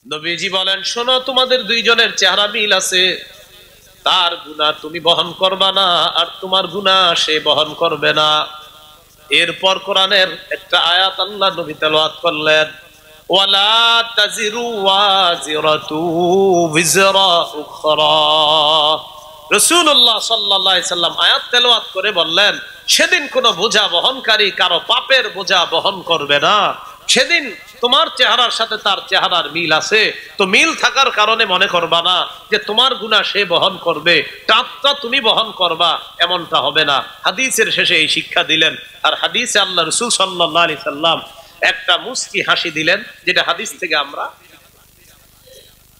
নবীজি বলেন, শোনো, তোমাদের দুইজনের চেহারা মিল আছে, তার গুনাহ তুমি বহন করবা না, আর তোমার গুনাহ সে বহন করবে না। এরপর কোরআনের একটা আয়াত আল্লাহ নবী তেলাওয়াত করলেন, ওয়ালা তাজিরু ওয়াজিরাতু বিজরা উখরা। রাসূলুল্লাহ সাল্লাল্লাহু আলাইহি সাল্লাম আয়াত তেলাওয়াত করে বললেন, সেদিন কোন বোঝা বহনকারী কারো পাপের বোঝা বহন করবে না। সেদিন তোমার চেহারার সাথে তার চেহারার মিল আছে, তো মিল থাকার কারণে মনে করবা না যে তোমার গুনাহ সে বহন করবে, টাপটা তুমি বহন করবা, এমনটা হবে না। হাদিসের শেষে এই শিক্ষা দিলেন। আর হাদিসে আল্লাহ রাসূল সাল্লাল্লাহু আলাইহি সাল্লাম একটা মুস্কি হাসি দিলেন, যেটা হাদিস থেকে আমরা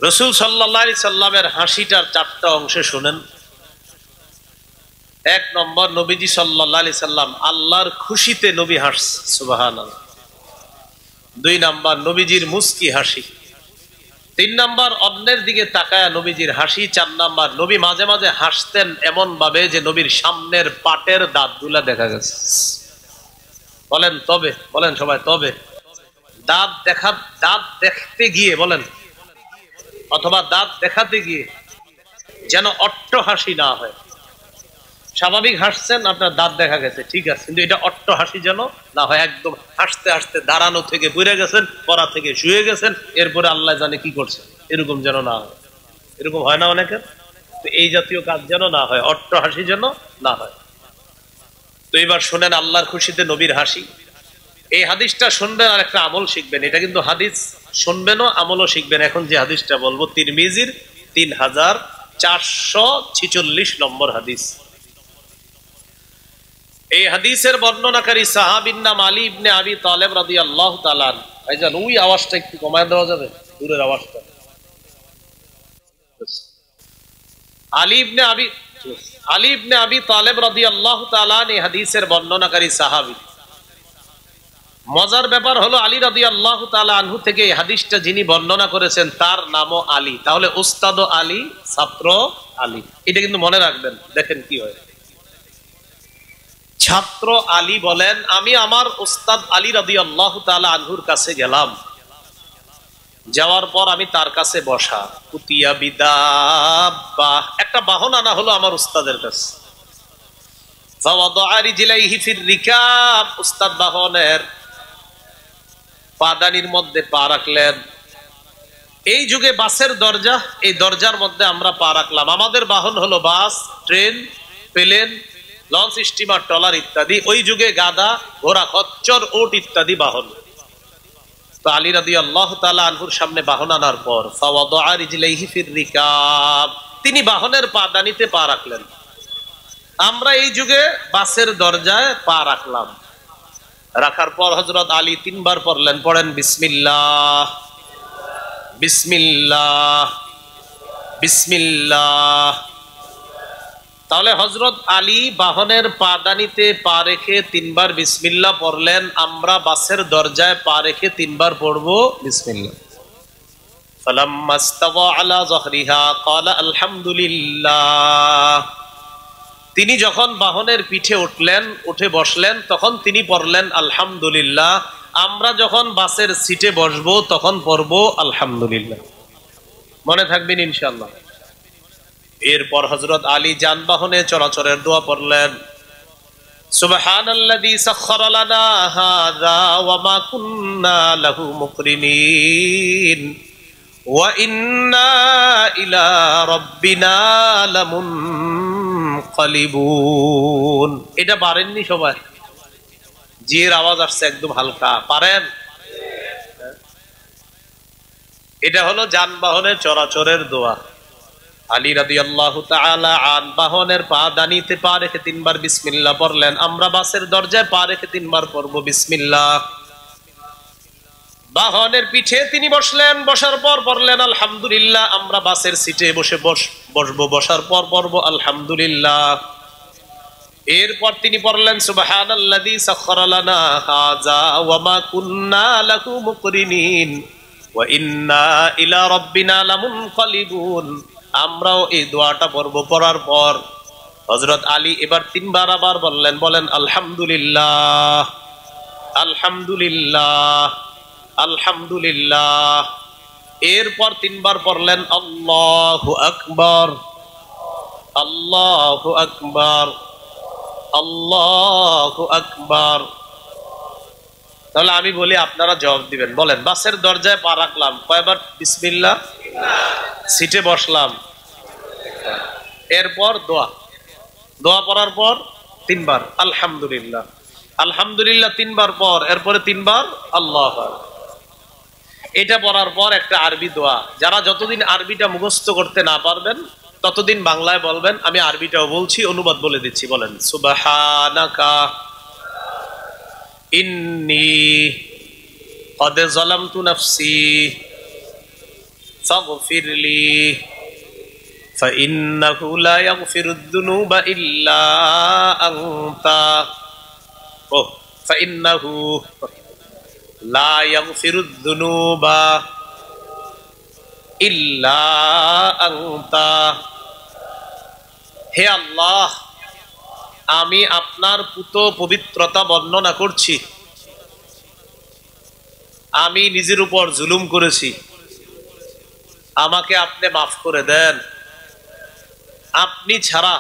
রাসূল সাল্লাল্লাহু আলাইহি সাল্লামের হাসিটার চারটা অংশে শুনেন। এক নম্বর, নবীজি সাল্লাল্লাহু আলাইহি সাল্লাম আল্লাহর খুশিতে নবী হাসছে, সুবহানাল্লাহ। দুই নাম্বার, নবীজির মুস্কি হাসি। তিন নাম্বার, অন্যের দিকে তাকায়া নবীজির হাসি। চার নাম্বার, নবী মাঝে মাঝে হাসতেন এমন ভাবে যে নবীর সামনের পাটের দাঁতগুলা দেখা গেছে। বলেন তবে, বলেন সবাই তবে। দাঁত দেখতে গিয়ে বলেন, অথবা দাঁত দেখাতে গিয়ে যেন অট্ট হাসি না হয়। স্বাভাবিক হাসছেন, আপনার দাঁত দেখা গেছে, ঠিক আছে, কিন্তু এটা অট্ট হাসি যেন না হয়। একদম হাসতে হাসতে দাঁড়ানো থেকে পড়ে গেছেন, পড়া থেকে শুয়ে গেছেন, এরপরে আল্লাহ জানে কি করছেন, এরকম যেন না হয়। এরকম হয় না অনেকের? তো এই জাতীয় কাজ যেন না হয়, অট্ট হাসি যেন না হয়। তো এবার শোনেন আল্লাহর খুশিতে নবীর হাসি। এই হাদিসটা শুনবেন আর একটা আমল শিখবেন। এটা কিন্তু হাদিস শুনবেনও, আমলও শিখবেন। এখন যে হাদিসটা বলবো তিরমিজির 3446 নম্বর হাদিস। এই হাদিসের বর্ণনাকারী সাহাবীর নাম আলী ইবনে আবি তালেব রাদিয়াল্লাহু তাআলা। ভাইজান ওই আওয়াজটা একটু কমায় দেওয়া যাবে, দূরের আওয়াজটা। আলী ইবনে আবি তালেব রাদিয়াল্লাহু তাআলা এই হাদিসের বর্ণনাকারী সাহাবী। মজার ব্যাপার হলো, আলী রাদিয়াল্লাহু তাআলা আনহু থেকে এই হাদিসটা যিনি বর্ণনা করেছেন তার নামও আলী। তাহলে উস্তাদও আলী, ছাত্র আলী। এটা কিন্তু মনে রাখবেন। দেখেন কি হয়। ছাত্র আলী বলেন, আমি আমার উস্তাদ আলী রাদিয়াল্লাহু তাআলা আনহুর কাছে গেলাম। যাওয়ার পর আমি তার কাছে বসা। কুতিয়া বিদাব্বা, একটা বাহন আনা হলো আমার উস্তাদের কাছে। ফাওয়াদা রিজলাইহি ফির রিকাব, উস্তাদ বাহনের পাদানির মধ্যে পা রাখলেন। এই যুগে বাসের দরজা, এই দরজার মধ্যে আমরা পা রাখলাম। আমাদের বাহন হলো bus, train, plane, launch, steamer, trawler ইত্যাদি। ওই যুগে গাধা, ঘোড়া, খচ্চর, উট ইত্যাদি বাহন। তো আলী রাদিয়াল্লাহু তাআলা আনহুর সামনে বাহন আনার পর ফাওয়াদা রিজলাইহি ফির রিকাব, তিনি বাহনের পাদানিতে পা রাখলেন। আমরা এই যুগে বাসের দরজায় পা রাখলাম। রাখার পর হযরত আলী তিনবার পড়লেন, পড়েন বিসমিল্লাহ, বিসমিল্লাহ, বিসমিল্লাহ। তাহলে হযরত আলী বাহনের পাদানিতে পা রেখে তিনবার বিসমিল্লাহ পড়লেন। আমরা বাসের দরজায় পা রেখে তিনবার পড়বো বিসমিল্লাহ। ফালাম্মা ইস্তাওয়া আলা যহরিহা ক্বালা আলহামদুলিল্লাহ। তিনি যখন বাহনের পিঠে উঠলেন, উঠে বসলেন, তখন তিনি পড়লেন আলহামদুলিল্লাহ। আমরা যখন বাসের সিটে বসবো তখন পড়বো আলহামদুলিল্লাহ। মনে থাকবেন ইনশাআল্লাহ। এরপর হযরত আলী যানবাহনে চলাচলের দোয়া পড়লেন, সুবহানাল্লাযী সাখখারা লানা হাযা ওয়া মা কুন্না লাহু মুকরিনিন ওয়া ইন্না ইলা রাব্বিনা লামুনকালিবুন। এটা পারেননি সবাই? জির আওয়াজ আসছে একদম হালকা, পারেন? এটা হলো যানবাহনের চলাচলের দোয়া। আলী রাদিয়াল্লাহু তাআলা আন বাহনের পাদানিতে পা রেখে তিনবার বিসমিল্লাহ পড়লেন। আমরা বাসের দরজায় পা রেখে তিনবার পড়ব বিসমিল্লাহ। বাহনের পিঠে তিনি বসলেন, বসার পর পড়লেন আলহামদুলিল্লাহ। আমরা বাসের সিটে বসবো, বসার পর পড়ব আলহামদুলিল্লাহ। এরপর তিনি পড়লেন সুবহানাল্লাযী সাখখারা লানা হাযা ওয়া মা কুন্না লাহু মুকরিনিন ওয়া ইন্না ইলা রাব্বিনা লামুনকালিবুন। আমরাও এই দোয়াটা পড়ব। পড়ার পর হযরত আলী এবার তিনবার আবার বললেন, বলেন আলহামদুলিল্লাহ, আলহামদুলিল্লাহ, আলহামদুলিল্লাহ। এরপর তিনবার পড়লেন আল্লাহু আকবার, আল্লাহু আকবার, আল্লাহু আকবার। তাহলে আমি বলি, আপনারা জবাব দিবেন। বলেন, বাসের দরজায় পা রাখলাম, কয়বার বিসমিল্লাহ? সিটে বসলাম, এরপর দোয়া, দোয়া পড়ার পর তিনবার আলহামদুলিল্লাহ, আলহামদুলিল্লাহ তিনবার পর এরপরে তিনবার আল্লাহ। এটা পড়ার পর একটা আরবি দোয়া, যারা যতদিন আরবিটা মুখস্থ করতে না পারবেন ততদিন বাংলায় বলবেন, আমি আরবিটাও বলছি, অনুবাদ বলে দিচ্ছি। বলেন, সুবহানাকা ইন্নী কদ যালামতু নাফসি ফাগফিরলি ফাইন্নাহু লা ইয়াগফিরুদ যুনুবা ইল্লা আনতা ফাইন্নাহু লা ইয়াগফিরুদ যুনুবা ইল্লা আনতা। হে আল্লাহ, আমি আপনার পুত পবিত্রতা বর্ণনা করছি। আমি নিজের উপর জুলুম করেছি, আমাকে আপনি মাফ করে দেন। আপনি ছাড়া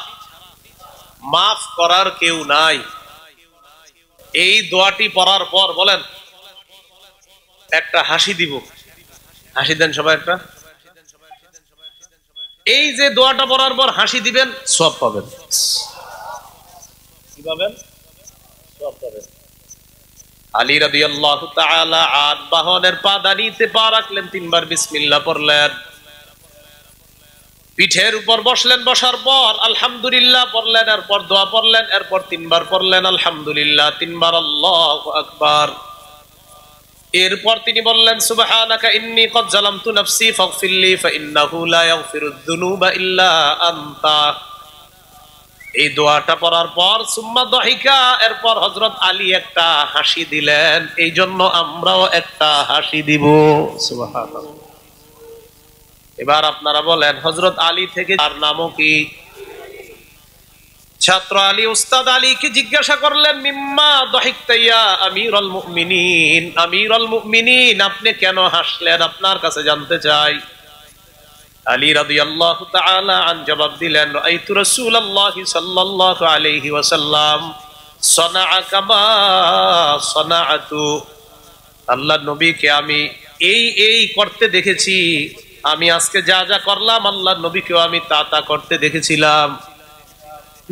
মাফ করার কেউ নাই। এই দোয়াটি পড়ার পর বলেন, একটা হাসি দিব। হাসি দেন সবাই একটা। এই যে দোয়াটা পড়ার পর হাসি দিবেন, সওয়াব পাবেন। কি পাবেন? সওয়াব পাবেন। আলী রাদিয়াল্লাহু তাআলা আন বাহনের পাদানিতে পা রাখলেন, তিনবার বিসমিল্লাহ পড়লেন, পিঠের উপর বসলেন, বসার পর আলহামদুলিল্লাহ পড়লেন, এরপর দোয়া পড়লেন, এরপর তিনবার পড়লেন আলহামদুলিল্লাহ, তিনবার আল্লাহু আকবার। এরপর তিনি বললেন, সুবহানাকা ইন্নী কদ যালামতু নাফসি ফাগফিরলি ফাইন্নাহু লা ইয়াগফিরুদ যুনুবা ইল্লা আনতা। এই দোয়াটা পড়ার পর সুম্মা দাহিকা, এরপর হযরত আলী একটা হাসি দিলেন। এই জন্য আমরাও একটা হাসি দিব। সুবহানাল্লাহ। এবার আপনারা বলেন, হযরত আলী থেকে তার নামও কি? ছাত্র আলী উস্তাদ আলীকে জিজ্ঞাসা করলেন, মিম্মা দাহিকতা ইয়া আমিরুল মুমিনিন, আমিরুল মুমিনিন আপনি কেন হাসলেন, আপনার কাছে জানতে চাই। আলী রাদিয়াল্লাহু তাআলা আন জবাব দিলেন, রাআইতু রাসূলুল্লাহি সাল্লাল্লাহু আলাইহি ওয়াসাল্লাম সানাআ কামা সানাআতু। আল্লাহর নবীকে আমি এই করতে দেখেছি, আমি আজকে যা যা করলাম আল্লাহর নবীকেও আমি তা করতে দেখেছিলাম।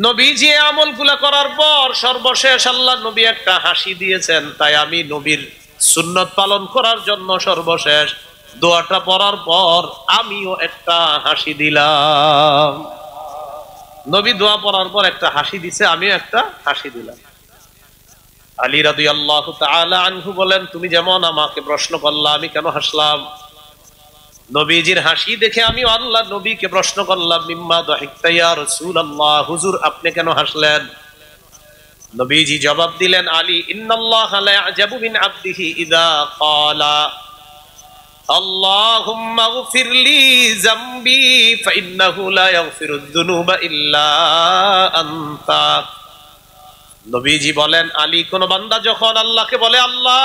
নবীজি আমলগুলা করার পর সর্বশেষ আল্লাহর নবী একটা হাসি দিয়েছেন, তাই আমি নবীর সুন্নত পালন করার জন্য সর্বশেষ দোয়াটা পড়ার পর আমিও একটা হাসি দিলাম। নবী দোয়া পড়ার পর একটা হাসি দিছে, আমিও একটা হাসি দিলাম। আলী রাদিয়াল্লাহু তাআলা আনহু বলেন, তুমি যেমন আমাকে প্রশ্ন করলা আমি কেন হাসলাম, নবীজির হাসি দেখে আমি আল্লাহ নবীকে প্রশ্ন করলাম, মিম্মা দাহিকতা ইয়া রাসূলুল্লাহ, হুজুর আপনি কেন হাসলেন? নবীজি জবাব দিলেন, আলী ইন্নাল্লাহা লা ইয়াজাবু মিন আবদিহি ইযা ক্বালা আল্লাহুম্মা গফিরলি যামবি ফাইন্নাহু লা ইয়াগফিরুদ যুনুবা ইল্লা আনতা। নবীজি বলেন, আলী কোন বান্দা যখন আল্লাহকে বলে, আল্লাহ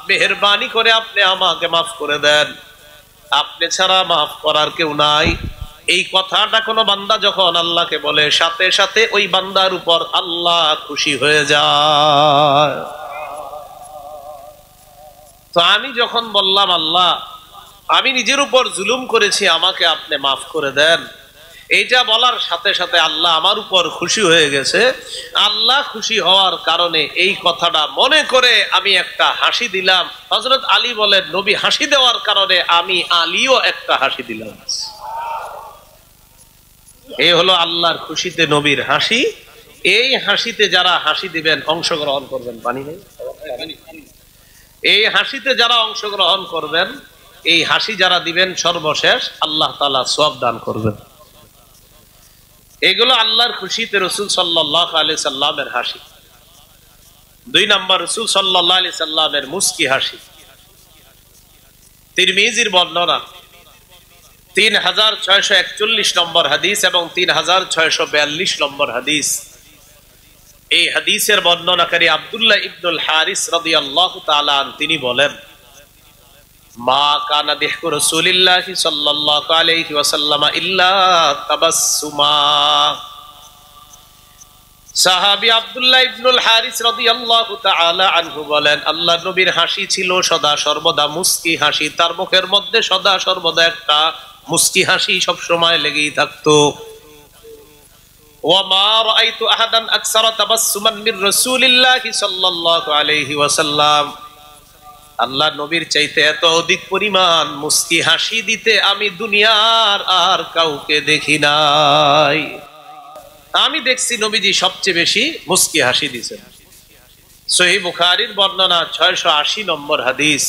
মেহেরবানি করে আপনি আমাকে মাফ করে দেন, আপনি ছাড়া মাফ করার কেউ নাই, এই কথাটা কোন বান্দা যখন আল্লাহকে বলে, সাথে সাথে ওই বান্দার উপর আল্লাহ খুশি হয়ে যায়। তো আমি যখন বললাম, আল্লাহ আমি নিজের উপর জুলুম করেছি, আমাকে আপনি মাফ করে দেন, এইটা বলার সাথে সাথে আল্লাহ আমার উপর খুশি হয়ে গেছে। আল্লাহ খুশি হওয়ার কারণে এই কথাটা মনে করে আমি একটা হাসি দিলাম। হযরত আলী বলেন, নবী হাসি দেওয়ার কারণে আমি আলীও একটা হাসি দিলাম। এই হলো আল্লাহর খুশিতে নবীর হাসি। এই হাসিতে যারা হাসি দিবেন, অংশগ্রহণ করবেন, পানি নেই, এই হাসিতে যারা অংশগ্রহণ করবেন, এই হাসি যারা দিবেন, সর্বশেষ আল্লাহ তাআলা সওয়াব দান করবেন। এগুলো আল্লাহর খুশিতে রাসূল সাল্লাল্লাহু আলাইহি সাল্লামের হাসি। দুই নাম্বার, রাসূল সাল্লাল্লাহু আলাইহি সাল্লামের মুস্কি হাসি। তিরমিজির বর্ণনা 3641 নম্বর হাদিস এবং 3642 নম্বর হাদিস। এই হাদিসের বর্ণনাকারী আব্দুল্লাহ ইবনুল হারিস রাদিয়াল্লাহু তাআলা তিনি বলেন, মা কানা দিহকু রাসূলিল্লাহি সাল্লাল্লাহু আলাইহি ওয়াসাল্লাম ইল্লা তাবাসসুমা। সাহাবী আব্দুল্লাহ ইবনুল হারিস রাদিয়াল্লাহু তাআলা আনহু বলেন, আল্লাহর নবীর হাসি ছিল সদা সর্বদা মুস্কি হাসি, তার মুখের মধ্যে সদা সর্বদা একটা মুস্কি হাসি সব সময় লেগেই থাকতো। ওয়া মা রাআইতু আহাদান আকসারা তাবাসসুমান মির রাসূলিল্লাহি সাল্লাল্লাহু আলাইহি ওয়াসাল্লাম, আল্লাহর নবীর চাইতে এত অধিক পরিমাণ মুস্কি হাসি দিতে আমি দুনিয়ার আর কাউকে দেখি নাই। আমি দেখছি নবীজি সবচেয়ে বেশি মুস্কি হাসি দিয়েছেন। সহিহ বুখারীর বর্ণনা 680 নম্বর হাদিস।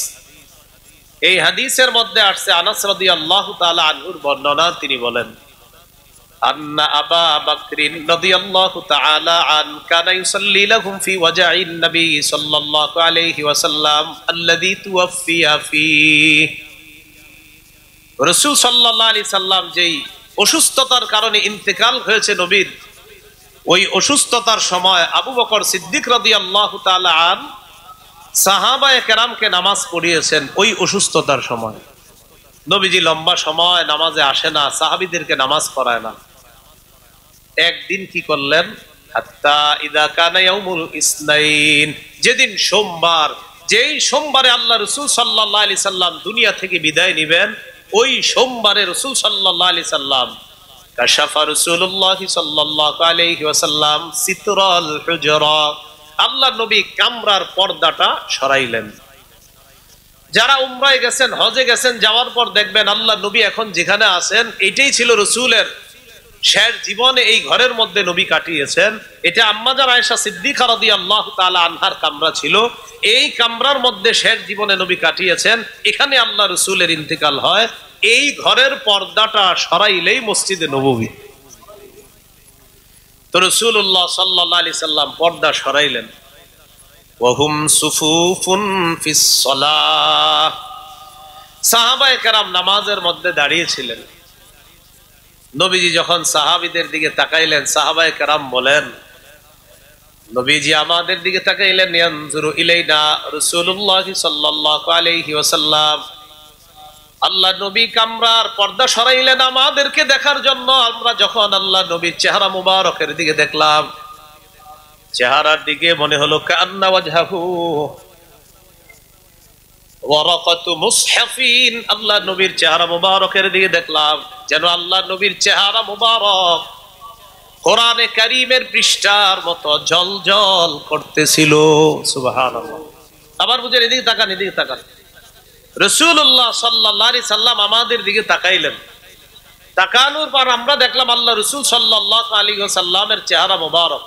এই হাদিসের মধ্যে আসছে আনাস রাদিয়াল্লাহু তাআলা আনহুর বর্ণনা, তিনি বলেন, আন্না আবা বকরিন রাদিয়াল্লাহু তাআলা আন কানা ইউসাল্লি লাহুম ফি ওয়াজাইন নবী সাল্লাল্লাহু আলাইহি ওয়াসাল্লাম আল্লাযী তুওয়াফিয়া ফীহি। রাসূল সাল্লাল্লাহু আলাইহি সাল্লাম যেই অসুস্থতার কারণে ইন্তেকাল হয়েছে নবীর, ওই অসুস্থতার সময় আবু বকর সিদ্দিক রাদিয়াল্লাহু তাআলা আন সাহাবায়ে কেরামকে নামাজ পড়িয়েছেন। ওই অসুস্থতার সময় নবীজি লম্বা সময় নামাজে আসে না, সাহাবীদেরকে নামাজ পড়ায় না। একদিন কি করলেন, হাত্তা ইযা কানা ইয়াউমুল ইসনাইন, যেদিন সোমবার, যেই সোমবারে আল্লাহ রাসূল সাল্লাল্লাহু আলাইহি সাল্লাম দুনিয়া থেকে বিদায় নেবেন, ওই সোমবারে রাসূল সাল্লাল্লাহু আলাইহি সাল্লাম কাশাফা রাসূলুল্লাহ সাল্লাল্লাহু আলাইহি ওয়াসাল্লাম সিতরাল হুজরা, আল্লাহ নবী কামরার পর্দাটা সরাইলেন। যারা উমরায় গেছেন, হজে গেছেন, যাওয়ার পর দেখবেন আল্লাহ নবী এখন যেখানে আছেন এটাই ছিল রাসূলের শেষ জীবনে, এই ঘরের মধ্যে নবী কাটিয়েছেন। এটা আম্মাজান আয়েশা সিদ্দিকা রাদিয়াল্লাহু তাআলা আনহার কামরা ছিল, এই কামরার মধ্যে শেষ জীবনে নবী কাটিয়েছেন। এখানে আল্লাহ রাসূলের ইন্তেকাল হয়। এই ঘরের পর্দাটা সরাইলেই মসজিদে নববী। তো রাসূলুল্লাহ সাল্লাল্লাহু আলাইহি সাল্লাম পর্দা সরাইলেন। ওয়াহুম সুফুফুন ফিস সালাহ, সাহাবায়ে কেরাম নামাজের মধ্যে দাঁড়িয়ে ছিলেন। নবীজি যখন সাহাবীদের দিকে তাকাইলেন, সাহাবায়ে কেরাম বলেন, নবীজি আমাদের দিকে তাকাইলেন, ইয়ানজুরু ইলাইনা রাসূলুল্লাহ সাল্লাল্লাহু আলাইহি ওয়াসাল্লাম, আল্লাহ নবী কামরার পর্দা সরাইলেন আমাদেরকে দেখার জন্য। আমরা যখন আল্লাহ নবীর চেহারা মুবারকের দিকে দেখলাম, চেহারার দিকে মনে হলো কান্না ওয়াজহাহু ওয়ারাকাতু মুসহাফিন, আল্লাহ নবীর চেহারা মুবারকের দিকে দেখলাম যেন আল্লাহ নবীর চেহারা মুবারক কোরআনে কারীমের পৃষ্ঠার মতো জ্বলজ্বল করতেছিল। সুবহানাল্লাহ। আবার বুঝেন, এদিকে তাকান, এদিকে তাকান। রাসূলুল্লাহ সাল্লাল্লাহু আলাইহি সাল্লাম আমাদের দিকে তাকাইলেন। তাকানোর পর আমরা দেখলাম আল্লাহ রাসূল সাল্লাল্লাহু আলাইহি ওয়াসাল্লামের চেহারা মুবারক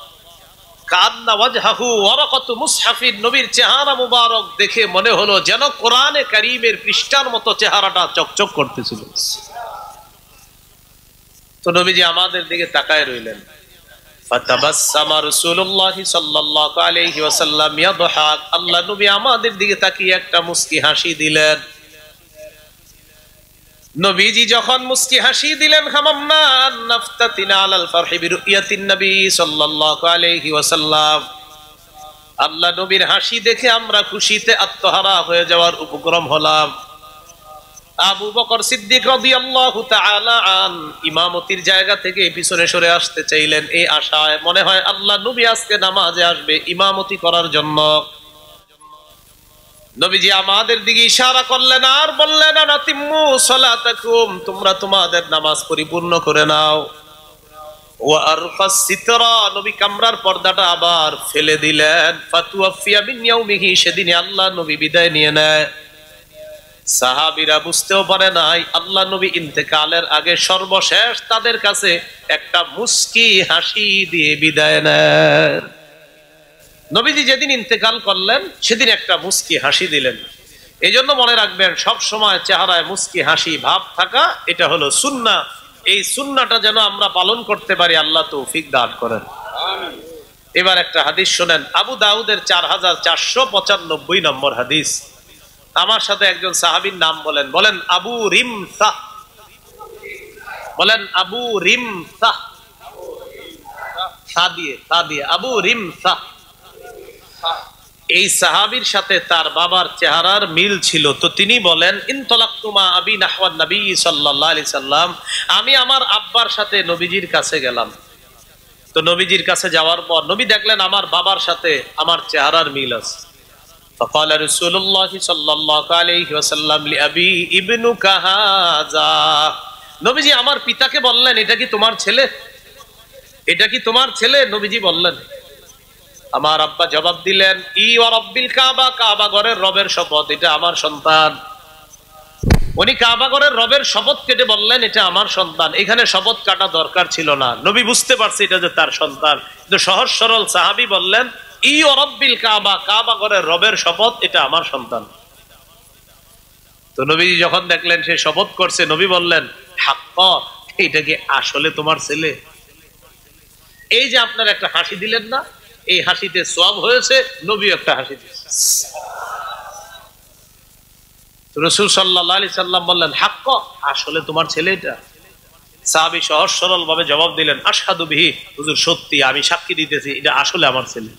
কান্না ওয়াজহাহু ওয়ারাকাতু মুসহাফিন, নবীর চেহারা মুবারক দেখে মনে হলো যেন কোরআনে কারীমের পৃষ্ঠার মতো চেহারাটা চকচক করতেছিল। তো নবীজি আমাদের দিকে তাকায় রইলেন। ফাতাবাসসামা রাসূলুল্লাহ সাল্লাল্লাহু আলাইহি ওয়াসাল্লাম ইয়াদহাক, আল্লাহ নবী আমাদের দিকে তাকিয়ে একটা মুস্কি হাসি দিলেন। নবীজি যখন মুস্কি হাসি দিলেন, হামামনা নাফতাতিনা আলাল ফারহি বিরুয়াতিন নবী সাল্লাল্লাহু আলাইহি ওয়াসাল্লাম, আল্লাহ নবীর হাসি দেখে আমরা খুশিতে আত্মহারা হয়ে যাওয়ার উপক্রম হলাম। আবু বকর সিদ্দিক রাদিয়াল্লাহু তাআলা আন ইমামতির জায়গা থেকে পিছনে সরে আসতে চাইলেন, এই আশায় মনে হয় আল্লাহ নবী আজকে নামাজে আসবে ইমামতি করার জন্য। নবীজি আমাদের দিকে ইশারা করলেন আর বললেন, আনাতিম্মু সালাতাকুম, তোমরা তোমাদের নামাজ পরিপূর্ণ করে নাও। ওয়া আরফাস সিতরা, নবী কামরার পর্দাটা আবার ফেলে দিলেন। ফাতুওয়াফিয়া মিন ইয়াউমিহি, সেদিন আল্লাহ নবী বিদায় নিয়ে নেয়। সাহাবীরা বুঝতেও পারে নাই আল্লাহ নবী ইন্তেকালের আগে সর্বশেষ তাদের কাছে একটা মুস্কি হাসি দিয়ে বিদায় নেন। নবীজি যেদিন ইন্তেকাল করলেন সেদিন একটা মুস্কি হাসি দিলেন। এই জন্য মনে রাখবেন, সব সময় চেহারায় মুস্কি হাসি ভাব থাকা, এটা হলো সুন্নাহ। এই সুন্নাহটা যেন আমরা পালন করতে পারি, আল্লাহ তৌফিক দান করেন। এবার একটা হাদিস শোনেন, আবু দাউদের 4495 নম্বর হাদিস। আমার সাথে একজন সাহাবীর নাম বলেন, বলেন আবু রিমসাহ, বলেন আবু রিমসাহ, তা দিয়ে আবু রিমসাহ। এই সাহাবীর সাথে তার বাবার চেহারার মিল ছিল, তো তিনি বলেন ইনতালাক্তুমা আবি নাহওয়ান নবী সাল্লাল্লাহু আলাইহি সাল্লাম, আমি আমার আব্বার সাথে নবীজির কাছে গেলাম। তো নবীজির কাছে যাওয়ার পর নবী দেখলেন আমার বাবার সাথে আমার চেহারার মিল আছে। فقال رسول الله صلى الله عليه وسلم لأبي ابنك هذا, নবীজি আমার পিতাকে বললেন এটা কি তোমার ছেলে, এটা কি তোমার ছেলে? নবীজি বললেন। আমার আব্বা জবাব দিলেন ই ওয়া রাব্বিল কাবা, কাবা ঘরের রবের শপথ, এটা আমার সন্তান। উনি কাবা ঘরের রবের শপথ কেটে বললেন এটা আমার সন্তান। এখানে শপথ কাটা দরকার ছিল না, নবী বুঝতে পারছে এটা যে তার সন্তান, কিন্তু সহজ সরল সাহাবী বললেন ই ওয়া রাব্বিল কাবা, কাবা ঘরের রবের শপথ, এটা আমার সন্তান। তো নবীজি যখন দেখলেন সে শপথ করছে, নবী বললেন হাক্ক, এটা কি আসলে তোমার ছেলে? এই যে আপনার একটা হাসি দিলেন না, এই হাসিতে সওয়াব হয়েছে, নবী একটা হাসি দিয়েছে। রাসূল সাল্লাল্লাহু আলাইহি সাল্লাম বললেন হাক্ক, আসলে তোমার ছেলে এটা? সাহাবী সহজ সরল ভাবে জবাব দিলেন আশহাদু বিহি, হুজুর সত্যি, আমি সাক্ষী দিতেছি এটা আসলে আমার ছেলে।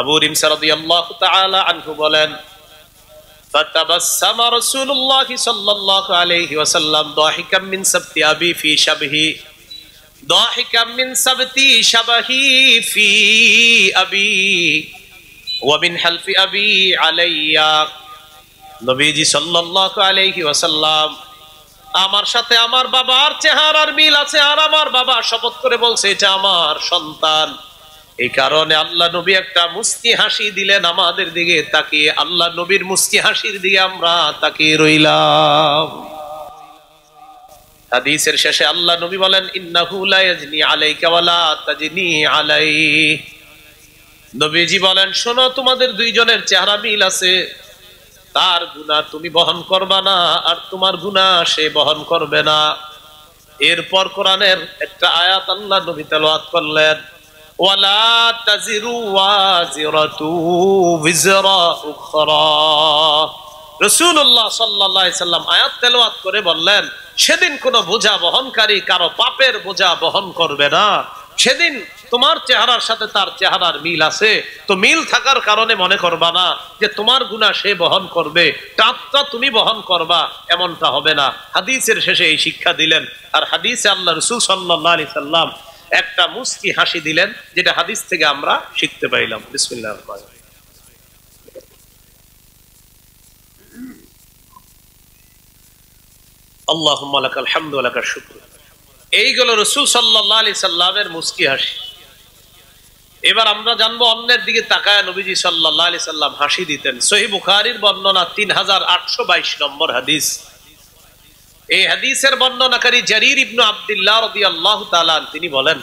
আবু রিমসা রাদিয়াল্লাহু তাআলা আনহু বলেন ফাতাবাসসামা রাসূলুল্লাহ সাল্লাল্লাহু আলাইহি ওয়াসাল্লাম দাহিকাম মিন সাবতি আবি ফি শাবহি, দাহিকাম মিন সাবতি শাবহি ফি আবি ওয়া মিন হালফি আবি আলাইয়া। নবীজি সাল্লাল্লাহু আলাইহি ওয়াসাল্লাম আমার সাথে আমার বাবার চেহারার মিল আছে, আর আমার বাবা শপথ করে বলছে এটা আমার সন্তান। এই কারণে আল্লাহ নবী একটা মুস্কি হাসি দিলেন আমাদের দিকে তাকিয়ে, আল্লাহ নবীর মুস্কি হাসির দিকে আমরা তাকিয়ে রইলাম। হাদিসের শেষে আল্লাহ নবী বলেন ইন্নাহু লা ইয়াজনি আলাইকা ওয়ালা তাজনি আলাইহি, নবীজি বলেন শোনো তোমাদের দুইজনের চেহারা মিল আছে, তার গুনাহ তুমি বহন করবা না, আর তোমার গুনাহ সে বহন করবে না। এরপর কোরআনের একটা আয়াত আল্লাহ নবী তেলাওয়াত করলেন ওয়ালা তাজিরু ওয়াজিরাতু বিজরা উখরা। রাসূলুল্লাহ সাল্লাল্লাহু আলাইহি সাল্লাম আয়াত তেলাওয়াত করে বললেন সেদিন কোন বোঝা বহনকারী কারো পাপের বোঝা বহন করবে না। সেদিন তোমার চেহারার সাথে তার চেহারার মিল আছে, তো মিল থাকার কারণে মনে করবা না যে তোমার গুনাহ সে বহন করবে, পাপটা তুমি বহন করবা, এমনটা হবে না। হাদিসের শেষে এই শিক্ষা দিলেন। আর হাদিসে আল্লাহ রাসূল সাল্লাল্লাহু আলাইহি সাল্লাম একটা মুস্কি হাসি দিলেন, যেটা হাদিস থেকে আমরা শিখতে পাইলাম। বিসমিল্লাহির রহমানির রহিম। আল্লাহুম্মা লাকাল হামদু ওয়া লাকাশ শুকর। এইগুলো রাসূল সাল্লাল্লাহু আলাইহি সাল্লামের মুস্কি হাসি। এবার আমরা জানবো অন্যের দিকে তাকায় নবীজি সাল্লাল্লাহু আলাইহি সাল্লাম হাসি দিতেন। সহিহ বুখারীর বর্ণনা 3822 নম্বর হাদিস। এই হাদিসের বর্ণনাকারী জারীর ইবনে আব্দুল্লাহ রাদিয়াল্লাহু তাআলা তিনি বলেন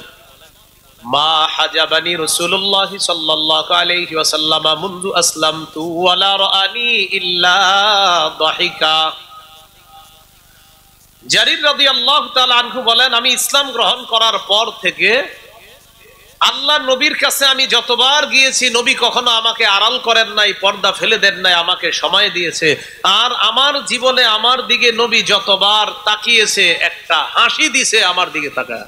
মা হাজাবানি রাসূলুল্লাহ সাল্লাল্লাহু আলাইহি ওয়াসাল্লাম মুনযু আসলামতু ওয়ালা রাআনি ইল্লা দাহিকা। জারীর রাদিয়াল্লাহু তাআলা আনহু বলেন আমি ইসলাম গ্রহণ করার পর থেকে আল্লাহ নবীর কাছে আমি যতবার গিয়েছি নবী কখনো আমাকে আড়াল করেন নাই, পর্দা ফেলে দেন নাই, আমাকে সময় দিয়েছে। আর আমার জীবনে আমার দিকে নবী যতবার তাকিয়েছে একটা হাসি দিছে আমার দিকে তাকায়।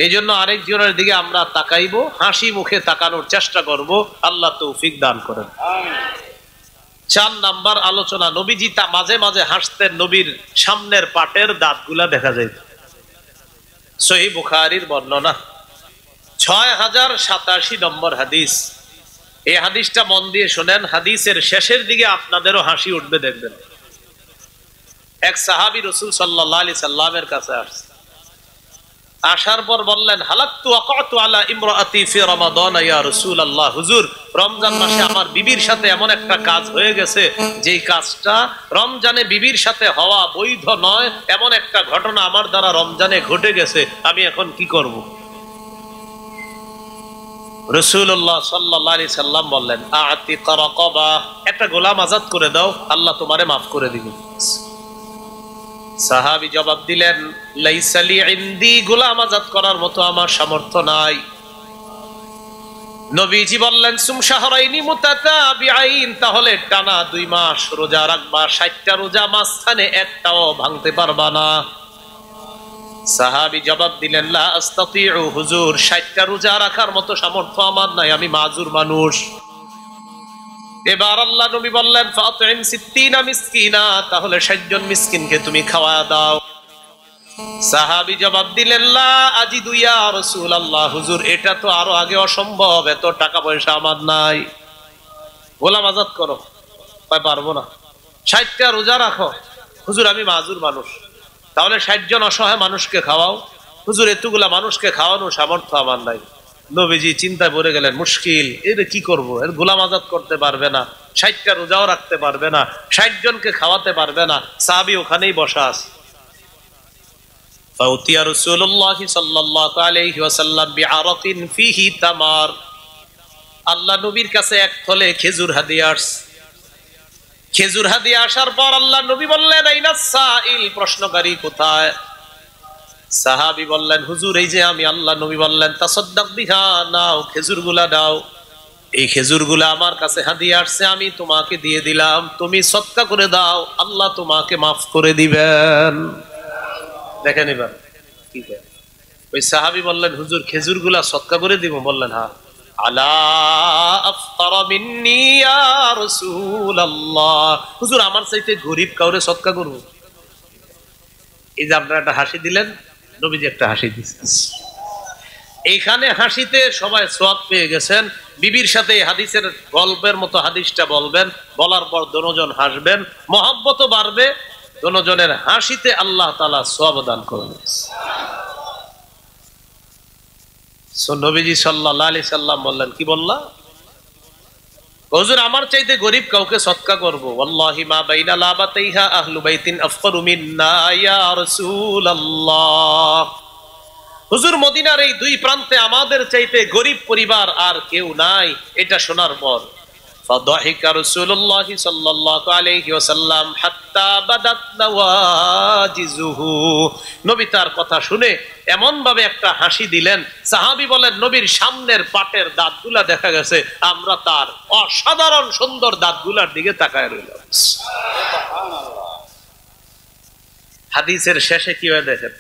এই জন্য আরেকজনের দিকে আমরা তাকাইবো, হাসি মুখে তাকানোর চেষ্টা করব, আল্লাহ তৌফিক দান করেন। 4 নাম্বার আলোচনা, নবীজি তা মাঝে মাঝে হাসতেন, নবীর সামনের পাটের দাঁতগুলা দেখা যাইত। সহিহ বুখারীর বর্ণনা 6087 নম্বর হাদিস। এই হাদিসটা মন দিয়ে শুনেন, হাদিসের শেষের দিকে আপনাদেরও হাসি উঠবে দেখবেন। এক সাহাবী রাসূল সাল্লাল্লাহু আলাইহি সাল্লামের কাছে আসছে, আসার পর বললেন হালাকতু ওয়াকাতু আলা ইমরাআতি ফি রমাদান ইয়া রাসূলুল্লাহ, হুজুর রমজান মাসে আমার বিবির সাথে এমন একটা কাজ হয়ে গেছে যেই কাজটা রমজানে বিবির সাথে হওয়া বৈধ নয়, এমন একটা ঘটনা আমার দ্বারা রমজানে ঘটে গেছে, আমি এখন কি করব? রাসূলুল্লাহ সাল্লাল্লাহু আলাইহি সাল্লাম বললেন আ'তিক রাকাবা, একটা গোলাম আজাদ করে দাও, আল্লাহ তোমারে মাফ করে দিবেন। সাহাবী জবাব দিলেন লাইসা লি ইনদি, গোলাম আজাদ করার মতো আমার সামর্থ্য নাই। নবীজি বললেন সুম শাহরাইনি মুতাতাবিআইন, তাহলে টানা 2 মাস রোজা রাখবা, 60টা রোজা, মাঝখানে একটাও ভাঙতে পারবা না। সাহাবী জবাব দিলেন, লা আস্তাতিউ হুজুর, 60টা রোজা রাখার মতো সামর্থ্য আমার নাই, আমি মাজুর মানুষ। এবার আল্লাহ নবী বললেন, ফাতিম 60 মিসকিনা, তাহলে 60 জন মিসকিনকে তুমি খাওয়া দাও। সাহাবী জবাব দিলেন, লা আজিদু ইয়া রাসূলুল্লাহ, হুজুর এটা তো আরো আগে অসম্ভব, এত টাকা পয়সা আমার নাই। গোলাম আজাদ করো, পারবো না। 60টা রোজা রাখো, হুজুর আমি মাজুর মানুষ। তাহলে 60 জন অসহায় মানুষকে খাওয়াও। হুজুর এতগুলা মানুষকে খাওয়ানো সামর্থ্য আমার নাই। নবীজি চিন্তায় পড়ে গেলেন, মুশকিল, এর কি করব, এর গোলাম আজাদ করতে পারবে না, 60টা রোজাও রাখতে পারবে না, 60 জনকে খাওয়াতে পারবে না। সাহাবী ওখানেই বসা আছে। ফাউতিয়া রাসূলুল্লাহ সাল্লাল্লাহু আলাইহি ওয়াসাল্লাম বিআরাকিন ফিহি তামার, আল্লাহ নবীর কাছে এক থলে খেজুর হাদিয়া আসছে। খেজুর হাদিয়া আসার পর আল্লাহ নবী বললেন, আইনা সাইল, প্রশ্নকারী কোথায়? সাহাবী বললেন, হুজুর এই যে আমি। আল্লাহ নবী বললেন, তাসাদদাক বিহা, নাও খেজুরগুলা দাও, এই খেজুরগুলা আমার কাছে হাদিয়া আসছে, আমি তোমাকে দিয়ে দিলাম, তুমি সদকা করে দাও, আল্লাহ তোমাকে মাফ করে দিবেন। দেখেন এবার কি করে। ওই সাহাবী বললেন, হুজুর খেজুরগুলা সদকা করে দিব? বললেন, হ্যাঁ। আলা আফতারা মিন্নি ইয়া রাসূলুল্লাহ, হুজুর আমার চাইতে গরীব কাউরে সদকা করব? এই যে আপনারা একটা হাসি দিলেন, নবীজি একটা হাসি দিয়েছেন। এইখানে হাসিতে সবাই সওয়াব পেয়ে গেছেন। বিবির সাথে হাদিসের গল্পের মতো হাদিসটা বলবেন, বলার পর দোনোজন হাসবেন, মহব্বতও বাড়বে, দোনোজনের হাসিতে আল্লাহ তাআলা সওয়াব দান করবেন। নবীজি সাল্লাল্লাহু আলাইহি সাল্লাম বললেন, কি বললা? হুজুর আমার চাইতে গরীব কাউকে সদকা করব। ওয়াল্লাহি মা বাইনা লাবাতাইহা আহলু বাইতিন আফকারু মিন্না ইয়া রাসূলুল্লাহ, হুজুর মদিনার এই দুই প্রান্তে আমাদের চাইতে গরীব পরিবার আর কেউ নাই। এটা শোনার পর ফাদাহিকা রাসূলুল্লাহ সাল্লাল্লাহু আলাইহি ওয়াসাল্লাম হাত্তা বাদাত নাওয়াজিজুহু, নবী তার কথা শুনে এমন ভাবে একটা হাসি দিলেন, সাহাবী বলেন নবীর সামনের পাটের দাঁতগুলা দেখা গেছে, আমরা তার অসাধারণ সুন্দর দাঁতগুলার দিকে তাকায় রইলাম। সুবহানাল্লাহ। হাদিসের শেষে কি হয় দেখেন,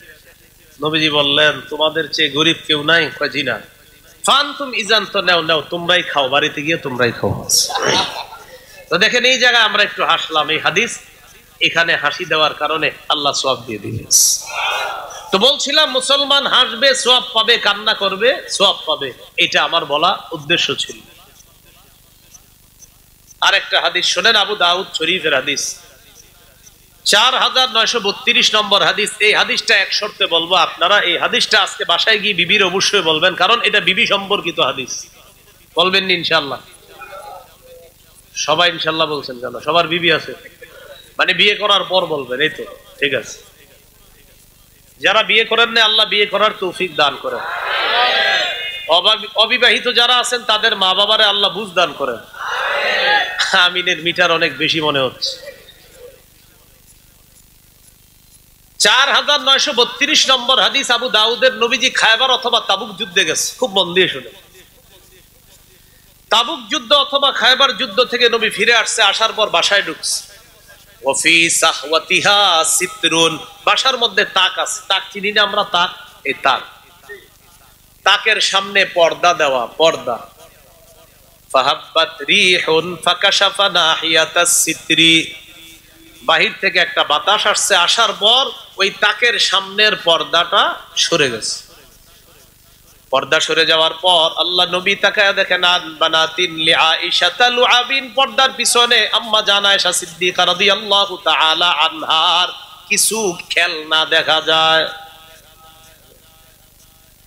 নবীজি বললেন, তোমাদের চেয়ে গরীব কেউ নাই? কয় জি না। ফান্তুম ইজান, তো নাও নাও, তোমরাই খাও, বাড়িতে গিয়ে তোমরাই খাও। তো দেখেন এই জায়গায় আমরা একটু হাসলাম, এই হাদিস এখানে হাসি দেওয়ার কারণে আল্লাহ সওয়াব দিয়ে দিলেন। তো বলছিলাম মুসলমান হাসবে সওয়াব পাবে, কান্না করবে সওয়াব পাবে, এটা আমার বলা উদ্দেশ্য ছিল। আরেকটা হাদিস শোনেন, আবু দাউদ শরীফের হাদিস, 4932 নম্বর হাদিস। এই হাদিসটা এক শর্তে বলবো, আপনারা এই হাদিসটা আজকে বাসায় গিয়ে বিবির অবশ্যই বলবেন, কারণ এটা বিবি সম্পর্কিত হাদিস। বলবেন নি ইনশাআল্লাহ? সবাই ইনশাআল্লাহ বলছেন কেন? সবার বিবি আছে, মানে বিয়ে করার পর বলবেন, এই তো ঠিক আছে। যারা বিয়ে করেন না, আল্লাহ বিয়ে করার তৌফিক দান করেন। অবিবাহিত যারা আছেন তাদের মা বাবারে আল্লাহ বুঝ দান করেন। আমিনের মিটার অনেক বেশি মনে হচ্ছে। 4932 নম্বর হাদিস, আবু দাউদের, নবীজি খায়বার অথবা তাবুক যুদ্ধে গেছে। খুব মন দিয়ে শুনে, তাবুক যুদ্ধ অথবা খায়বার যুদ্ধ থেকে নবী ফিরে আসছে, আসার পর বাসায় ঢুকছে। ওয়াফি সাহওয়াতিহা সিতরুন, বাসার মধ্যে তাক আছে, তাক চিনি না আমরা? তাক, এই তাক, তাকের সামনে পর্দা দেওয়া, পর্দা। ফাহাব্বাত রিহুন ফাকাশাফা নাহিয়াতাস সিতরি, বাহির থেকে একটা বাতাস আসছে, আসার পর ওই তাকের সামনের পর্দাটা সরে গেছে। পর্দা সরে যাওয়ার পর আল্লাহ নবী তাকায় দেখেন, আন বানাতিন লিআইশা তালুআবিন, পর্দার পিছনে আম্মা জান আয়েশা সিদ্দিকা রাদিয়াল্লাহু তাআলা আনহার কিছু খেলনা দেখা যায়।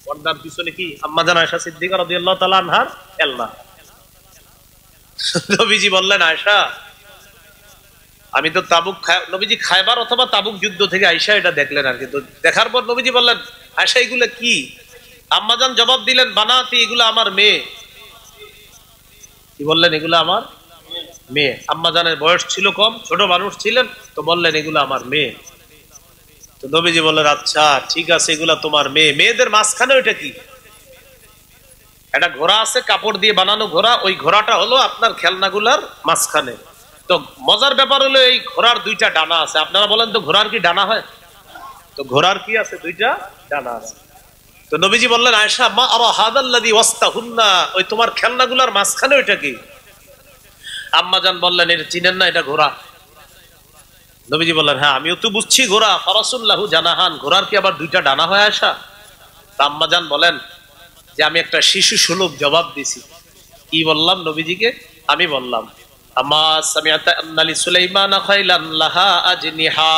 পর্দার পিছনে কি? আম্মা জান আয়েশা সিদ্দিকা রাদিয়াল্লাহু তাআলা আনহার খেলনা। নবীজি বললেন, আয়েশা আমি তো তাবুক, নবীজি খায়বার অথবা তাবুক যুদ্ধ থেকে আয়েশা এটা দেখলেন আর কি। তো দেখার পর নবীজি বললেন, আয়েশা এগুলো কি? আম্মাজান জবাব দিলেন, বানাতি, এগুলো আমার মেয়ে। কি বললেন? এগুলো আমার মেয়ে। আম্মাজানের বয়স ছিল কম, ছোট মানুষ ছিলেন, তো বললেন এগুলো আমার মেয়ে। তো নবীজি বললেন, আচ্ছা ঠিক আছে, এগুলা তোমার মেয়ে। মেয়েদের মাঝখানে ওইটা কি? একটা ঘোড়া আছে, কাপড় দিয়ে বানানো ঘোড়া, ওই ঘোড়াটা হলো আপনার খেলনাগুলার মাঝখানে। তো মজার ব্যাপার হলো এই ঘোড়ার দুইটা ডানা আছে। আপনারা বলেন তো ঘোড়ার কি ডানা হয়? তো ঘোড়ার কি আছে? দুইটা ডানা আছে। তো নবীজি বললেন, আয়েশা, মা আরা হাদাল্লাযী ওয়াসতাহুন্না, ওই তোমার খেলনাগুলোর মাঝখানে ওইটা কি? আম্মা জান বললেন, এটা চিনেন না, এটা ঘোড়া। নবীজি বললেন, হ্যাঁ আমিও তো বুঝছি ঘোড়া। ফারাসুল্লাহু জানাহান, ঘোড়ার কি আবার দুইটা ডানা হয় আয়েশা? আম্মা জান বলেন যে আমি একটা শিশু সুলভ জবাব দিছি। কি বললাম নবীজিকে? আমি বললাম, আমা সামিআতা আন্না লিসুলাইমানা খাইলান লাহা আজনিহা,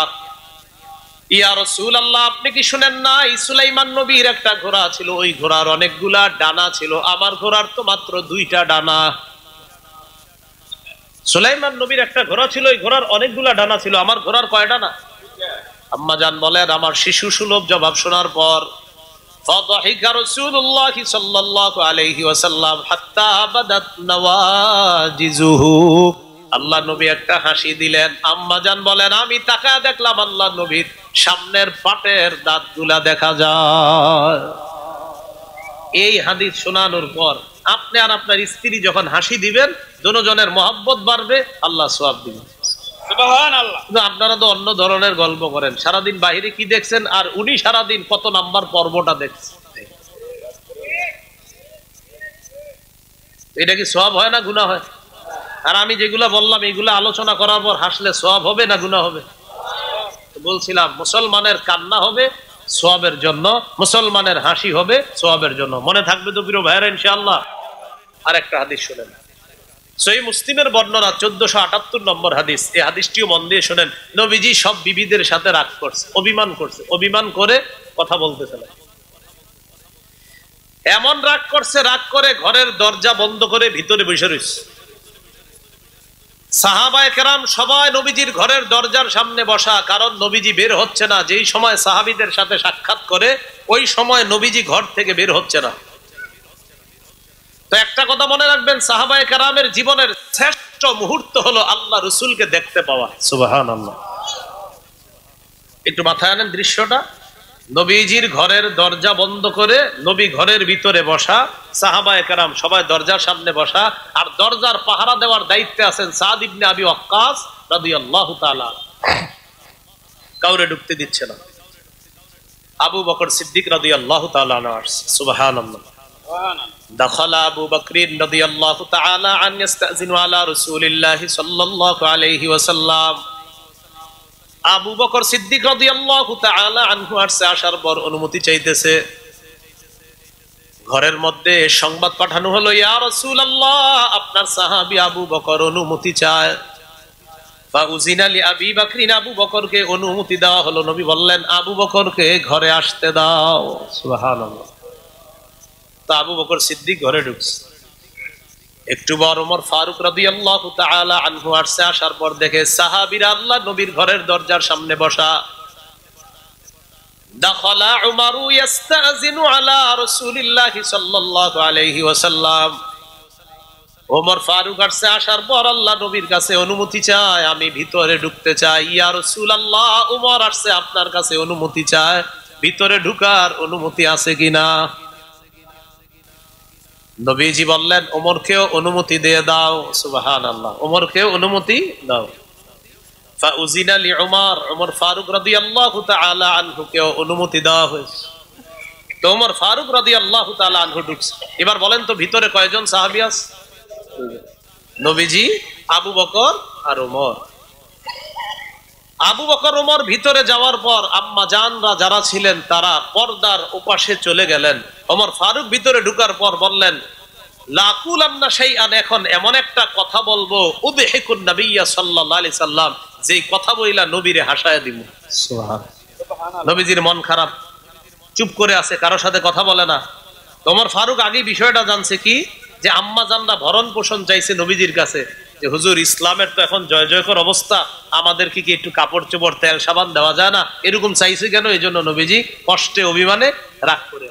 ইয়া রাসূলুল্লাহ, আপনি কি শুনেন না সুলাইমান নবীর একটা ঘোড়া ছিল, ওই ঘোড়ার অনেকগুলা ডানা ছিল, আমার ঘোড়ার তো মাত্র দুইটা ডানা। সুলাইমান নবীর একটা ঘোড়া ছিল, ওই ঘোড়ার অনেকগুলা ডানা ছিল, আমার ঘোড়ার কয় ডানা? আম্মা জান বলেন, আমার শিশু সুলভ জবাব শোনার পর ফাদাহিকা রাসূলুল্লাহ সাল্লাল্লাহু আলাইহি ওয়াসাল্লাম হাত্তা বাদাত নওয়াজিজুহু, আল্লাহ নবী একটা হাসি দিলেন। আম্মা জান বলেন, আমি তাকায় দেখলাম আল্লাহ নবীর সামনের পাটের দাঁতগুলা দেখা যায়। এই হাদিস শোনানোর পর আপনি আর আপনার স্ত্রী যখন হাসি দিবেন, দুজনের মহব্বত বাড়বে, আল্লাহ সওয়াব দিবেন। সুবহানাল্লাহ। আপনারা তো অন্য ধরনের গল্প করেন, সারাদিন বাহিরে কি দেখছেন, আর উনি সারাদিন কত নাম্বার পর্বটা দেখছেন। এটা কি সওয়াব হয় না গুনাহ হয়? আর আমি যেগুলা বললাম এগুলা আলোচনা করার পর হাসলে সওয়াব হবে না গুনাহ হবে? বলছিলাম মুসলমানের কান্না হবে সওয়াবের জন্য, মুসলমানের হাসি হবে সওয়াবের জন্য। মনে থাকবে তো প্রিয় ভাইরা ইনশাআল্লাহ। আর একটা হাদিস শুনেন, সহিহ মুসলিমের বর্ণনা 1478 নম্বর হাদিস। এই হাদিসটিও মন দিয়ে শুনেন। নবীজি সব বিবিদের সাথে রাগ করছে, অভিমান করছে, অভিমান করে কথা বলতেছে না। এমন রাগ করছে, রাগ করে ঘরের দরজা বন্ধ করে ভিতরে বসে রয়েছে। সাহাবায়ে কেরাম সবাই নবীজির ঘরের দরজার সামনে বসা, কারণ নবীজি বের হচ্ছে না। যেই সময় সাহাবীদের সাথে সাক্ষাৎ করে ওই সময় নবীজি ঘর থেকে বের হচ্ছে না। তো একটা কথা মনে রাখবেন, সাহাবায়ে কেরামের জীবনের শ্রেষ্ঠ মুহূর্ত হলো আল্লাহ রাসূলকে দেখতে পাওয়া। সুবহানাল্লাহ। একটু মাথায় আনেন দৃশ্যটা। নবীজির ঘরের দরজা বন্ধ করে নবী ঘরের ভিতরে বসা, সাহাবায়ে কেরাম সবাই দরজার সামনে বসা, আর দরজার পাহারা দেওয়ার দায়িত্বে আছেন সাদ ইবনে আবি ওয়াক্কাস রাদিয়াল্লাহু তাআলা। কাউরে ঢুকতে দিচ্ছে না। আবু বকর সিদ্দিক রাদিয়াল্লাহু তাআলা আনহু। সুবহানাল্লাহ। দাখালা আবু বকর রাদিয়াল্লাহু তাআলা আন ইস্তাযিনু আলা রাসূলিল্লাহ সাল্লাল্লাহু আলাইহি ওয়াসাল্লাম। আবু বকর সিদ্দিক রাদিয়াল্লাহু তাআলা আনহু আসার পর অনুমতি চাইতেছে। ঘরের মধ্যে সংবাদ পাঠানো হলো, ইয়া রাসূলুল্লাহ, আপনার সাহাবী আবু বকর অনুমতি চায়। ফাউজিনা লি আবি বকরিন, আবু বকরকে অনুমতি দেওয়া হলো। নবী বললেন, আবু বকরকে ঘরে আসতে দাও। সুবহানাল্লাহ। তো আবু বকর সিদ্দিক ঘরে ঢুকছে। একটু বড় ওমর ফারুক রাদিয়াল্লাহু তাআলা আনহু আসার পর দেখে সাহাবীরা আল্লাহ নবীর ঘরের দরজার সামনে বসা। দাখালা উমারু ইস্তাযিনু আলা রাসূলিল্লাহি সাল্লাল্লাহু আলাইহি ওয়াসাল্লাম। ওমর ফারুক আসার পর আল্লাহ নবীর কাছে অনুমতি চায়, আমি ভিতরে ঢুকতে চাই। ইয়া রাসূলুল্লাহ, উমর আসছে আপনার কাছে অনুমতি চায়, ভিতরে ঢুকার অনুমতি আছে কিনা? নবীজি বললেন, ওমরকেও অনুমতি দিয়ে দাও। সুবহানাল্লাহ। ওমরকেও অনুমতি দাও। ফাউজিনা লি উমর, ওমর ফারুক রাদিয়াল্লাহু তাআলা আনহুকেও অনুমতি দেওয়া হয়েছে। তো ওমর ফারুক রাদিয়াল্লাহু তাআলা আনহু ঢুকছে। এবার বলেন তো ভিতরে কয়জন সাহাবী আছে? নবীজি, আবু বকর আর ওমর। আবু বকর ওমর ভিতরে যাওয়ার পর আম্মা জানরা যারা ছিলেন তারা পর্দার ওপাশে চলে গেলেন। ওমর ফারুক ভিতরে ঢুকার পর বললেন, লাকুলান্না শাইআন, এখন এমন একটা কথা বলবো, উদহিকুন নবিয়্যা সাল্লাল্লাহু আলাইহি সাল্লাম, যেই কথা বইলা নবীরে হাসায়া দিব। সুবহানাল্লাহ। নবীজির মন খারাপ, চুপ করে আছে, কারোর সাথে কথা বলে না। ওমর ফারুক আগে বিষয়টা জানছে কি, যে আম্মা জানরা ভরণ পোষণ চাইছে নবীজির কাছে, যে হুজুর ইসলামের তো এখন জয় জয়কর অবস্থা, আমাদেরকে কি একটু কাপড় চোপড় তেল সাবান দেওয়া যায় না? এরকম চাইছে কেন? এই জন্য নবীজি কষ্টে অভিমানে রাগ করে।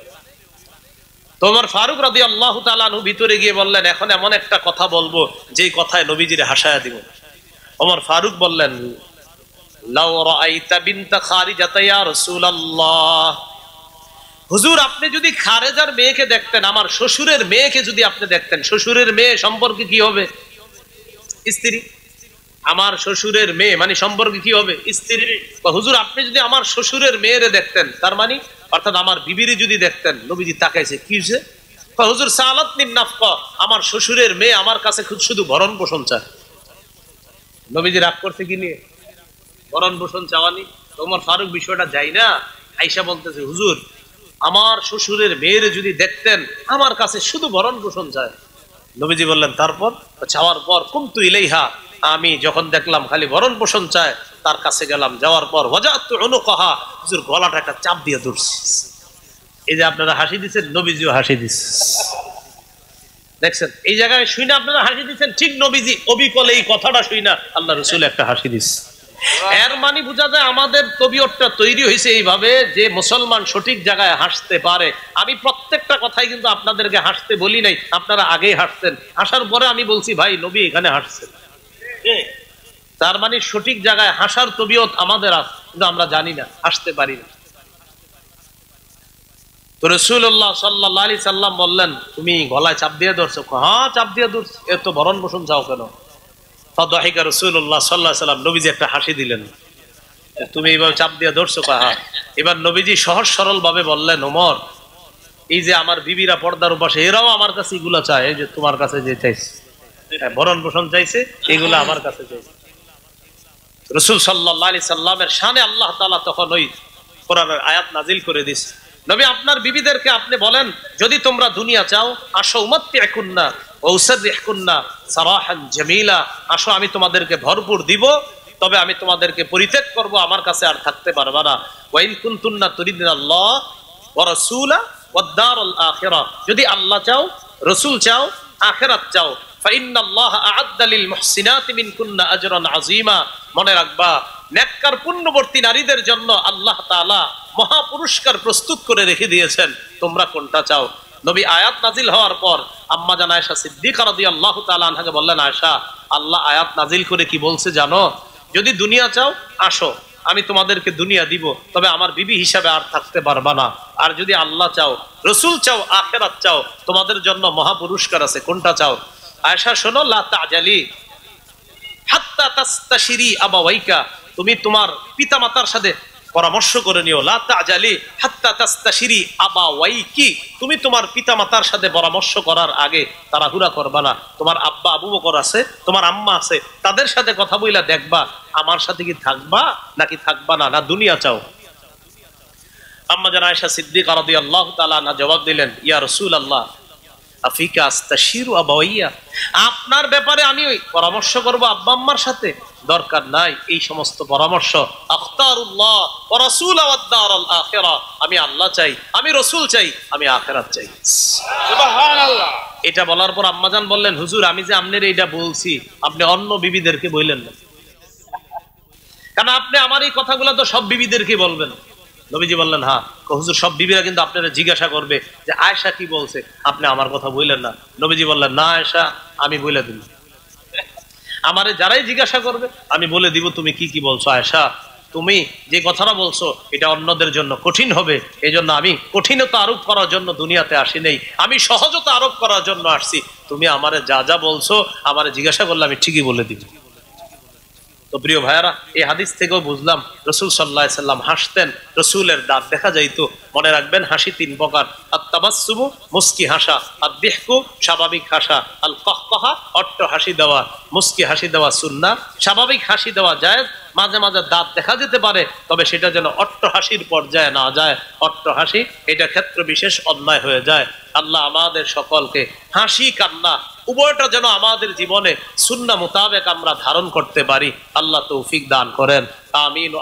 ওমর ফারুক রাদিয়াল্লাহু তাআলা আনহু ভিতরে গিয়ে বললেন, এখন এমন একটা কথা বলবো যেই কথায় নবীজির হাসায়া দিব। ওমর ফারুক বললেন, লাউ রাআইতা বিনতা খারিজাতা ইয়া রাসূলুল্লাহ, হুজুর আপনি যদি খারেজার মেয়েকে দেখতেন, আমার শ্বশুরের মেয়েকে যদি আপনি দেখতেন, শ্বশুরের মেয়ে সম্পর্কে কি হবে? স্ত্রী। আমার শ্বশুরের মেয়ে মানে সম্পর্কে কি হবে? স্ত্রী। হুজুর আপনি যদি আমার শ্বশুরের মেয়েরে দেখতেন, তার মানে অর্থাৎ আমার বিবিরে যদি দেখতেন, নবীজি তাকাইছে, কি হয়েছে? হুজুর সালাতনিন নাফকা, আমার শ্বশুরের মেয়ে আমার কাছে শুধু ভরণ পোষণ চায়। নবীজি রাগ করছে কি নিয়ে? ভরণ পোষণ চাওয়ানি। তোমার ফারুক বিষয়টা যাই না, আয়েশা বলতেছে হুজুর আমার শ্বশুরের মেয়েরে যদি দেখতেন আমার কাছে শুধু ভরণ পোষণ চায়। নবীজি বললেন তারপর? চাওয়ার পর কুমতু ইলাইহা, আমি যখন দেখলাম খালি ভরণ পোষণ চায় তার কাছে গেলাম, যাওয়ার পর ওয়াজাতু উনুকাহা, হুজুর গলাটা একটা চাপ দিয়ে ধরছি। এই যে আপনারা হাসি দিচ্ছেন, নবীজিও হাসি দিচ্ছে, দেখছেন? এই জায়গায় শুই না আপনারা হাসি দিচ্ছেন, ঠিক নবীজি অবিকল এই কথাটা শুই না আল্লাহ রসুল একটা হাসি দিচ্ছে। এর মানে বোঝা যায় আমাদের তবিয়তটা তৈরি হয়েছে এইভাবে যে মুসলমান সঠিক জায়গায় হাসতে পারে। আমি প্রত্যেকটা কথাই কিন্তু আপনাদেরকে হাসতে বলি নাই, আপনারা আগেই হাসতেন, হাসার পরে আমি বলছি ভাই নবী এখানে হাসছেন। তার মানে সঠিক জায়গায় হাসার তবিয়ত আমাদের আছে, কিন্তু আমরা জানি না, হাসতে পারি না। তো রাসূলুল্লাহ সাল্লাল্লাহু আলাইহি সাল্লাম বললেন তুমি গলায় চাপ দিয়ে ধরছো? হ্যাঁ চাপ দিয়ে ধরছি। এত ভরণ পোষণ চাও কেন? ফাদাহিকা রাসূলুল্লাহ সাল্লাল্লাহু আলাইহি সাল্লাম, নবীজি একটা হাসি দিলেন। তুমি এইভাবে চাপ দিয়ে ধরছো? হ্যাঁ। এবার নবীজি সহজ সরল ভাবে বললেন ওমর, এই যে আমার বিবিরা পর্দার উপাসে এরাও আমার কাছে এগুলা চায়, এই যে তোমার কাছে যে চাইছে ভরণ পোষণ চাইছে এগুলা আমার কাছে চাইছে। রাসূল সাল্লাল্লাহু আলাইহি সাল্লামের শানে আল্লাহ তাআলা তখন ওই কোরআনের আয়াত নাজিল করে দিয়েছে, নবী আপনার বিবিদেরকে আপনি বলেন যদি তোমরা দুনিয়া চাও আসো উমাত্তিকুন্না ওয়া উসাররিহুন্না সারাহান জামিলা, আসো আমি তোমাদেরকে ভরপুর দিব, তবে আমি তোমাদেরকে পরিত্যাগ করব, আমার কাছে আর থাকতে পারবে না। ওয়া ইন কুনতুন্না তুরিদুনাল্লাহ ওয়া রাসূলা ওয়াদ দারুল আখিরাহ, যদি আল্লাহ চাও, রাসূল চাও, আখিরাত চাও, ফাইন্নাল্লাহা আ'আদ্দা লিল মুহসিনাতি মিনকুন্না আজরান আযীমা, মনে রাখবা নেককার পুণ্যবর্তী নারীদের জন্য আল্লাহ তাআলা মহা পুরস্কার প্রস্তুত করে রেখে দিয়েছেন, তোমরা কোনটা চাও? নবী আয়াত নাজিল হওয়ার পর আম্মা জান আয়েশা সিদ্দিকা রাদিয়াল্লাহু তাআলা আনহাকে বললেন, আয়েশা আল্লাহ আয়াত নাজিল করে কি বলছে জানো? যদি দুনিয়া চাও আসো আমি তোমাদেরকে দুনিয়া দিব, তবে আমার বিবি হিসাবে আর থাকতে পারবা না। আর যদি আল্লাহ চাও, রাসূল চাও, আখিরাত চাও, তোমাদের জন্য মহা পুরস্কার আছে, কোনটা চাও? আয়েশা শোনো, লা তাজালি হাত্তা তাস্তাশিরি আবাওয়াইকা, তুমি তোমার পিতামাতার সাথে পরামর্শ করে নিও। লা তাজালি হাত্তা তাস্তাশিরি আবাওয়াইকি, তুমি তোমার পিতামাতার সাথে পরামর্শ করার আগে তাড়াহুড়া করবা না। তোমার আব্বা আবু বকর আছে, তোমার আম্মা আছে, তাদের সাথে কথা বইলা দেখবা আমার সাথে কি থাকবা নাকি থাকবা না, না দুনিয়া চাও? আম্মা জান আয়েশা সিদ্দিকা রাদিয়াল্লাহু তাআলা আনহা জবাব দিলেন, ইয়া রাসূলুল্লাহ আফিকা আস্তাশিরু আবাওয়াইয়া, আপনার ব্যাপারে আমি ওই পরামর্শ করব আব্বা আম্মার সাথে? দরকার নাই এই সমস্ত পরামর্শ। আখতারুল্লাহ ওয়া রাসূলা ওয়াদ দারুল আখিরা, আমি আল্লাহ চাই, আমি রাসূল চাই, আমি আখিরাত চাই। সুবহানাল্লাহ। এটা বলার পর আম্মাজান বললেন, হুজুর আমি যে আপনার এইটা বলছি আপনি অন্য বিবিদেরকে বললেন না, কারণ আপনি আমার এই কথাগুলো তো সব বিবিদেরকে বলবেন। নবীজি বললেন হ্যাঁ। হুজুর সব বিবিরা কিন্তু আপনারা জিজ্ঞাসা করবে যে আয়েশা কি বলছে, আপনি আমার কথা বললেন না। নবীজি বললেন না আয়েশা আমি বলে দিল, আমারে যারাই জিজ্ঞাসা করবে আমি বলে দিব তুমি কি কি বলছো। আয়েশা তুমি যে কথাটা বলছো এটা অন্যদের জন্য কঠিন হবে, এই জন্য আমি কঠিনতা আরোপ করার জন্য দুনিয়াতে আসি নাই, আমি সহজতা আরোপ করার জন্য আসছি। তুমি আমারে যা যা বলছো আমারে জিজ্ঞাসা করলে আমি ঠিকই বলে দিব। তো প্রিয় ভাইয়ারা, এই হাদিস থেকেও বুঝলাম রাসূল সাল্লাল্লাহু আলাইহি সাল্লাম হাসতেন, রাসূলের দাঁত দেখা যাইতো। মনে রাখবেন হাসি তিন প্রকার, আত-তাবাসসুমু মুস্কি হাসা, আদ-দিহকু স্বাভাবিক হাসা, আল-কাহকাহা অট্ট হাসি দেওয়া। মুস্কি হাসি দেওয়া সুন্নাহ, স্বাভাবিক হাসি দেওয়া জায়েজ, মাঝে মাঝে দাঁত দেখা যেতে পারে, তবে সেটা যেন অট্ট হাসির পর্যায়ে না যায়। অট্ট হাসি এটা ক্ষেত্র বিশেষ অন্যায় হয়ে যায়। আল্লাহ আমাদের সকলকে হাসি কান্না উভয়টা যেন আমাদের জীবনে সুন্নাহ মোতাবেক আমরা ধারণ করতে পারি, আল্লাহ তৌফিক দান করেন। আমিন।